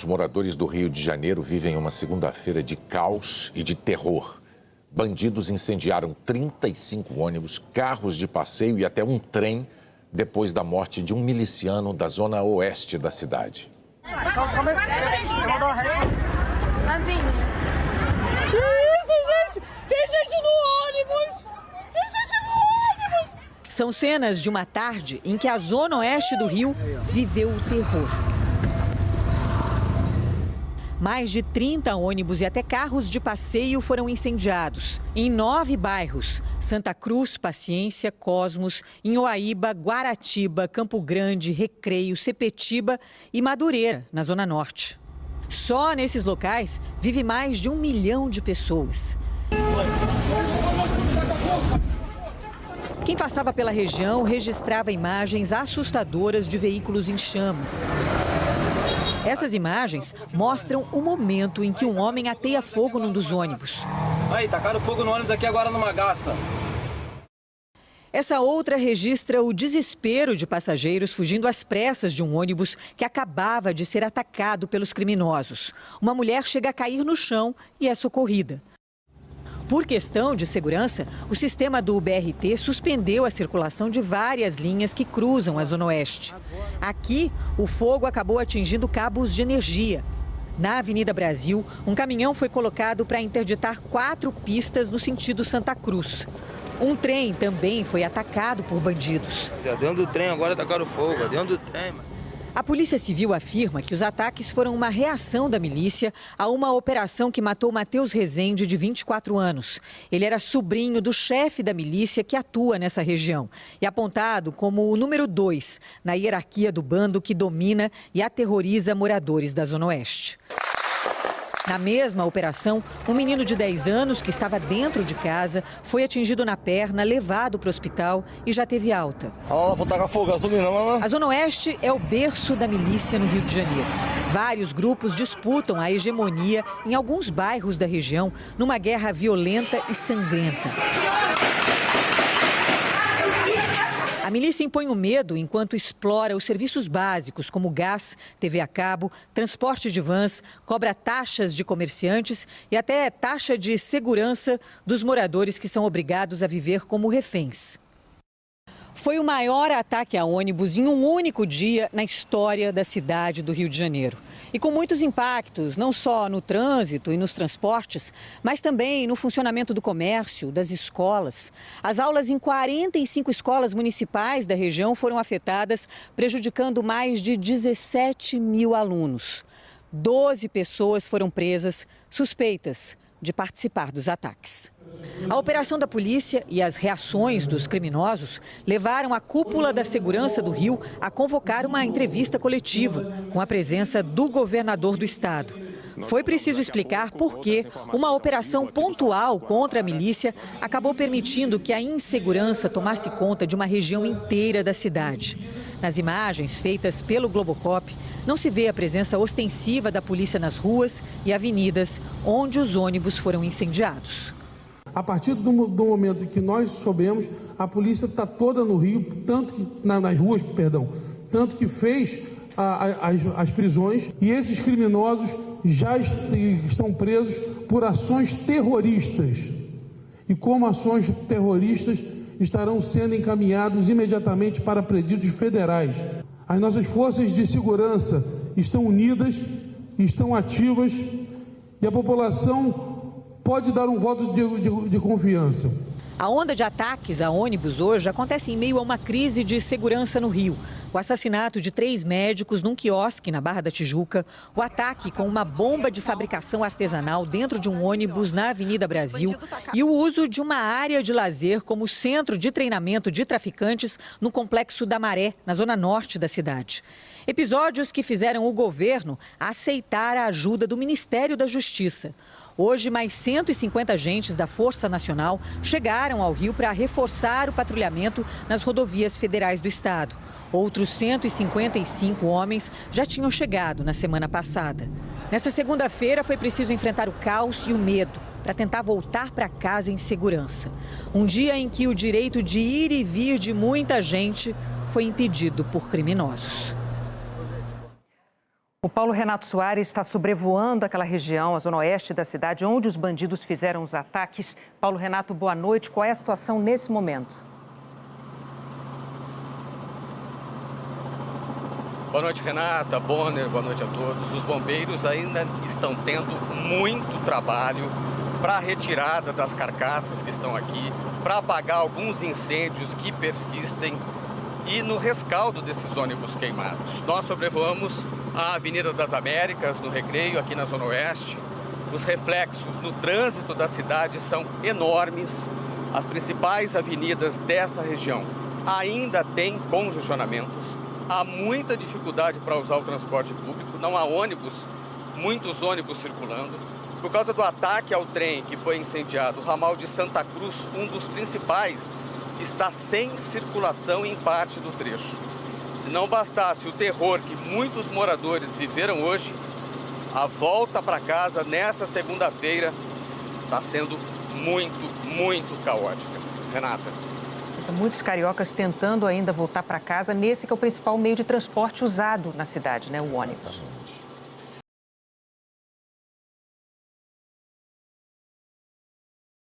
Os moradores do Rio de Janeiro vivem uma segunda-feira de caos e de terror. Bandidos incendiaram 35 ônibus, carros de passeio e até um trem depois da morte de um miliciano da zona oeste da cidade. Que isso, gente? Tem gente no ônibus! Tem gente no ônibus! São cenas de uma tarde em que a zona oeste do Rio viveu o terror. Mais de 30 ônibus e até carros de passeio foram incendiados em 9 bairros: Santa Cruz, Paciência, Cosmos, Inhoaíba, Guaratiba, Campo Grande, Recreio, Sepetiba e Madureira, na Zona Norte. Só nesses locais vive mais de 1 milhão de pessoas. Quem passava pela região registrava imagens assustadoras de veículos em chamas. Essas imagens mostram o momento em que um homem ateia fogo num dos ônibus. Aí, tacaram fogo no ônibus aqui agora numa gaça. Essa outra registra o desespero de passageiros fugindo às pressas de um ônibus que acabava de ser atacado pelos criminosos. Uma mulher chega a cair no chão e é socorrida. Por questão de segurança, o sistema do BRT suspendeu a circulação de várias linhas que cruzam a Zona Oeste. Aqui, o fogo acabou atingindo cabos de energia. Na Avenida Brasil, um caminhão foi colocado para interditar 4 pistas no sentido Santa Cruz. Um trem também foi atacado por bandidos. Dentro do trem agora tacaram fogo, dentro do trem, mano. A Polícia Civil afirma que os ataques foram uma reação da milícia a uma operação que matou Matheus Rezende, de 24 anos. Ele era sobrinho do chefe da milícia que atua nessa região e apontado como o número 2 na hierarquia do bando que domina e aterroriza moradores da Zona Oeste. Na mesma operação, um menino de 10 anos que estava dentro de casa foi atingido na perna, levado para o hospital e já teve alta. Vou tacar fogo, gasolina, mano. A Zona Oeste é o berço da milícia no Rio de Janeiro. Vários grupos disputam a hegemonia em alguns bairros da região numa guerra violenta e sangrenta. A milícia impõe o medo enquanto explora os serviços básicos, como gás, TV a cabo, transporte de vans, cobra taxas de comerciantes e até taxa de segurança dos moradores que são obrigados a viver como reféns. Foi o maior ataque a ônibus em um único dia na história da cidade do Rio de Janeiro. E com muitos impactos, não só no trânsito e nos transportes, mas também no funcionamento do comércio, das escolas. As aulas em 45 escolas municipais da região foram afetadas, prejudicando mais de 17 mil alunos. 12 pessoas foram presas, suspeitas de participar dos ataques. A operação da polícia e as reações dos criminosos levaram a cúpula da segurança do Rio a convocar uma entrevista coletiva com a presença do governador do estado. Foi preciso explicar por que uma operação pontual contra a milícia acabou permitindo que a insegurança tomasse conta de uma região inteira da cidade. Nas imagens feitas pelo Globocop, não se vê a presença ostensiva da polícia nas ruas e avenidas onde os ônibus foram incendiados. A partir do momento que nós soubemos, a polícia está toda no Rio, tanto que nas ruas, tanto que fez as prisões, e esses criminosos já estão presos por ações terroristas. E como ações terroristas, estarão sendo encaminhados imediatamente para presídios federais. As nossas forças de segurança estão unidas, estão ativas, e a população pode dar um voto de confiança. A onda de ataques a ônibus hoje acontece em meio a uma crise de segurança no Rio. O assassinato de 3 médicos num quiosque na Barra da Tijuca, o ataque com uma bomba de fabricação artesanal dentro de um ônibus na Avenida Brasil e o uso de uma área de lazer como centro de treinamento de traficantes no Complexo da Maré, na zona norte da cidade. Episódios que fizeram o governo aceitar a ajuda do Ministério da Justiça. Hoje, mais 150 agentes da Força Nacional chegaram ao Rio para reforçar o patrulhamento nas rodovias federais do estado. Outros 155 homens já tinham chegado na semana passada. Nessa segunda-feira, foi preciso enfrentar o caos e o medo para tentar voltar para casa em segurança. Um dia em que o direito de ir e vir de muita gente foi impedido por criminosos. O Paulo Renato Soares está sobrevoando aquela região, a zona oeste da cidade, onde os bandidos fizeram os ataques. Paulo Renato, boa noite. Qual é a situação nesse momento? Boa noite, Renata, Bonner, boa noite a todos. Os bombeiros ainda estão tendo muito trabalho para a retirada das carcaças que estão aqui, para apagar alguns incêndios que persistem e no rescaldo desses ônibus queimados. Nós sobrevoamos a Avenida das Américas, no Recreio, aqui na Zona Oeste. Os reflexos no trânsito da cidade são enormes. As principais avenidas dessa região ainda têm congestionamentos. Há muita dificuldade para usar o transporte público, não há ônibus, muitos ônibus circulando. Por causa do ataque ao trem que foi incendiado, o ramal de Santa Cruz, um dos principais, está sem circulação em parte do trecho. Se não bastasse o terror que muitos moradores viveram hoje, a volta para casa nessa segunda-feira está sendo muito caótica. Renata. Muitos cariocas tentando ainda voltar para casa nesse que é o principal meio de transporte usado na cidade, né? O ônibus.